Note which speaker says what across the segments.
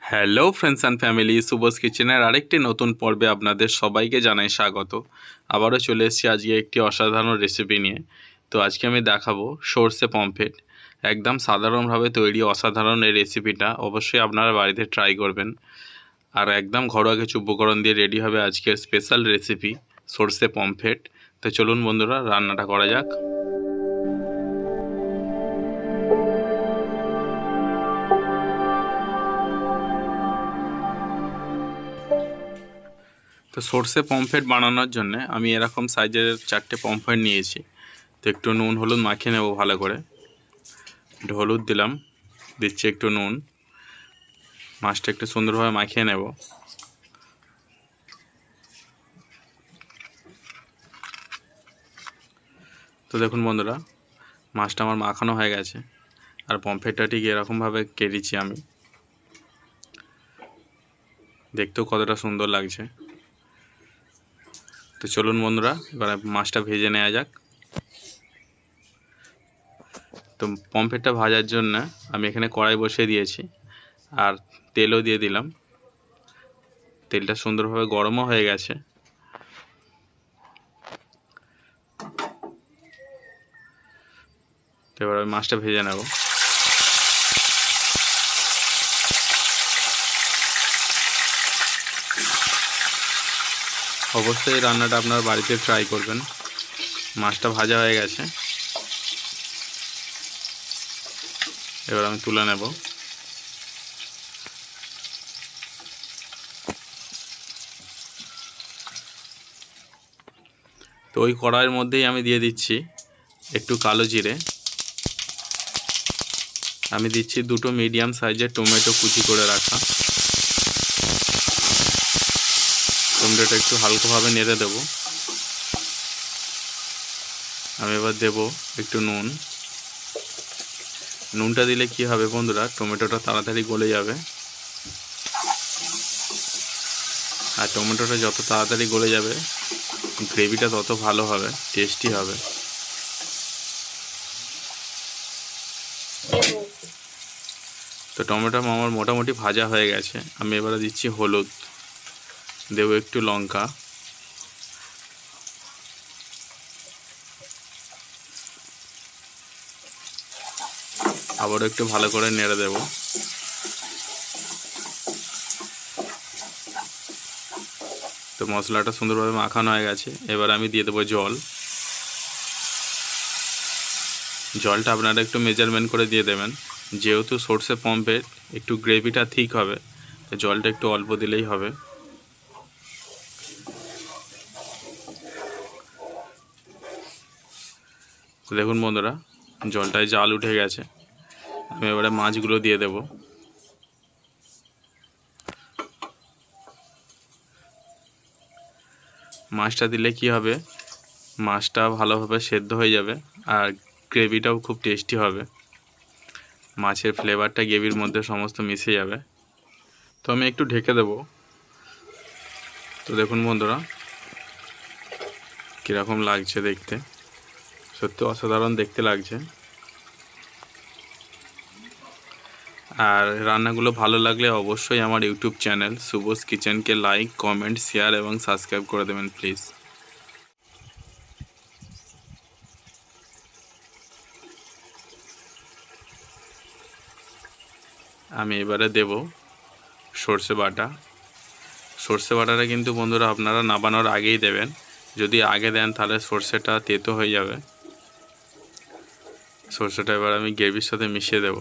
Speaker 1: Hello friends and family, সুবোস কিচেনের আরেকটি নতুন পর্বে আপনাদের সবাইকে জানাই স্বাগত। আবারও চলে এসেছি আজকে একটি অসাধারণ রেসিপি নিয়ে। তো আজকে আমি দেখাবো সর্ষে পমফ্রেট। একদম সাধারণভাবে তৈরি অসাধারণ এই রেসিপিটা অবশ্যই আপনারা বাড়িতে ট্রাই করবেন। আর একদম ঘরোয়া কিছু উপকরণ দিয়ে রেডি হবে আজকের স্পেশাল রেসিপি সর্ষে পমফ্রেট। তো চলুন বন্ধুরা, রান্নাটা করা যাক। তো সর্ষে পমফ্রেট বানানোর জন্য আমি এরকম সাইজের 4টে পমফ্রেট নিয়েছি। তো একটু নুন হলুদ মাখিয়ে নেব ভালো করে। একটু হলুদ দিলাম, দিচ্ছি একটু নুন। মাছটা একটু সুন্দরভাবে মাখিয়ে নেব। তো দেখুন বন্ধুরা, মাছটা আমার মাখানো হয়ে গেছে। আর পমফ্রেটটা ঠিক এরকমভাবে কেটেছি আমি, দেখতেও কতটা সুন্দর লাগছে। তো চলুন বন্ধুরা, এবার মাছটা ভেজে নেওয়া যাক। তো পমফ্রেটটা ভাজার জন্য আমি এখানে কড়াই বসিয়ে দিয়েছি আর তেলও দিয়ে দিলাম। তেলটা সুন্দরভাবে গরমও হয়ে গেছে। তো এবার আমি মাছটা ভেজে নেব। অবশ্যই এই রান্নাটা আপনার বাড়িতে ট্রাই করবেন। মাছটা ভাজা হয়ে গেছে, এবার আমি তুলে নেব। তো ওই কড়াইয়ের মধ্যেই আমি দিয়ে দিচ্ছি একটু কালো জিরে। আমি দিচ্ছি 2টো মিডিয়াম সাইজের টমেটো কুচি করে রাখা। টমেটোটা একটু হালকাভাবে নেড়ে দেব। আমি এবার দেব একটু নুন। নুনটা দিলে কি হবে বন্ধুরা, টমেটোটা তাড়াতাড়ি গলে যাবে। আর টমেটোটা যত তাড়াতাড়ি গলে যাবে গ্রেভিটা তত ভালো হবে, টেস্টি হবে। তো টমেটো আমার মোটামুটি ভাজা হয়ে গেছে। আমি এবারে দিচ্ছি হলুদ, দেব একটু লঙ্কা, আবারও একটু ভালো করে নেড়ে দেব। তো মশলাটা সুন্দরভাবে মাখানো হয়ে গেছে। এবার আমি দিয়ে দেবো জল। জলটা আপনারা একটু মেজারমেন্ট করে দিয়ে দেবেন, যেহেতু সর্ষে পমফ্রেট একটু গ্রেভিটা ঠিক হবে, তো জলটা একটু অল্প দিলেই হবে। তো দেখুন বন্ধুরা, জলটায় জাল উঠে গেছে। আমি এবারে মাছগুলো দিয়ে দেব। মাছটা দিলে কি হবে, মাছটা ভালোভাবে সেদ্ধ হয়ে যাবে আর গ্রেভিটাও খুব টেস্টি হবে। মাছের ফ্লেভারটা গ্রেভির মধ্যে সমস্ত মিশে যাবে। তো আমি একটু ঢেকে দেব। তো দেখুন বন্ধুরা কীরকম লাগছে দেখতে, সত্যি অসাধারণ দেখতে লাগছে। আর রান্নাগুলো ভালো লাগলে অবশ্যই আমার ইউটিউব চ্যানেল সুবোস কিচেনকে লাইক কমেন্ট শেয়ার এবং সাবস্ক্রাইব করে দেবেন প্লিজ। আমি এবারে দেব সর্ষে বাটা। সর্ষে বাটাটা কিন্তু বন্ধুরা আপনারা নাবানোর আগেই দেবেন। যদি আগে দেন তাহলে সর্ষেটা তেতো হয়ে যাবে। সর্ষেটা এবার আমি গ্রেভির সাথে মিশিয়ে দেব।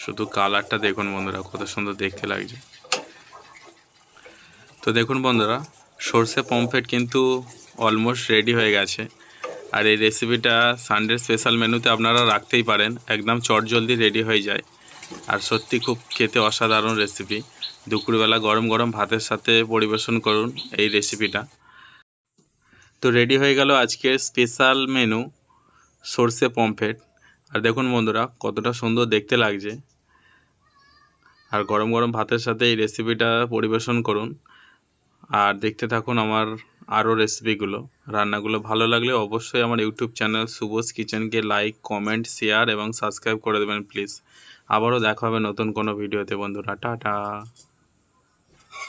Speaker 1: শুধু কালারটা দেখুন বন্ধুরা কত সুন্দর দেখতে লাগছে। তো দেখুন বন্ধুরা, সর্ষে পমফ্রেট কিন্তু অলমোস্ট রেডি হয়ে গেছে। আর এই রেসিপিটা সানডে স্পেশাল মেনুতে আপনারা রাখতেই পারেন, একদম চটজলদি রেডি হয়ে যায়। আর সত্যি খুব খেতে অসাধারণ রেসিপি। দুপুরবেলা গরম গরম ভাতের সাথে পরিবেশন করুন এই রেসিপিটা। তো রেডি হয়ে গেল আজকের স্পেশাল মেনু সর্ষে পমফ্রেট। আর দেখুন বন্ধুরা কতটা সুন্দর দেখতে লাগছে। আর গরম গরম ভাতের সাথে এই রেসিপিটা পরিবেশন করুন আর দেখতে থাকুন আমার আরও রেসিপিগুলো। রান্নাগুলো ভালো লাগলে অবশ্যই আমার ইউটিউব চ্যানেল সুবোস কিচেনকে লাইক কমেন্ট শেয়ার এবং সাবস্ক্রাইব করে দেবেন প্লিজ। আবারও দেখা হবে নতুন কোনো ভিডিওতে বন্ধুরা, টাটা।